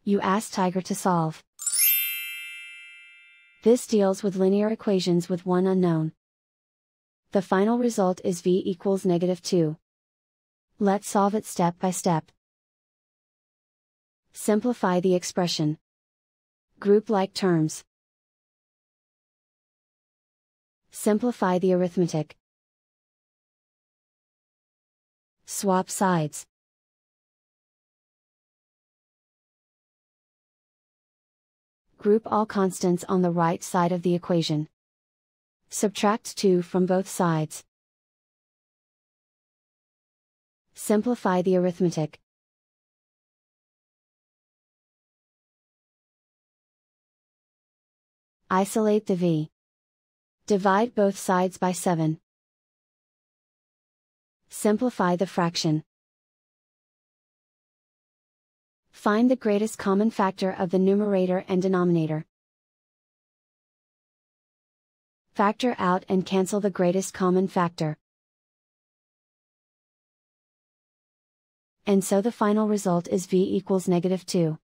You ask Tiger to solve. This deals with linear equations with one unknown. The final result is v equals -2. Let's solve it step by step. Simplify the expression. Group like terms. Simplify the arithmetic. Swap sides. Group all constants on the right side of the equation. Subtract 2 from both sides. Simplify the arithmetic. Isolate the v. Divide both sides by 7. Simplify the fraction. Find the greatest common factor of the numerator and denominator. Factor out and cancel the greatest common factor. And so the final result is v equals -2.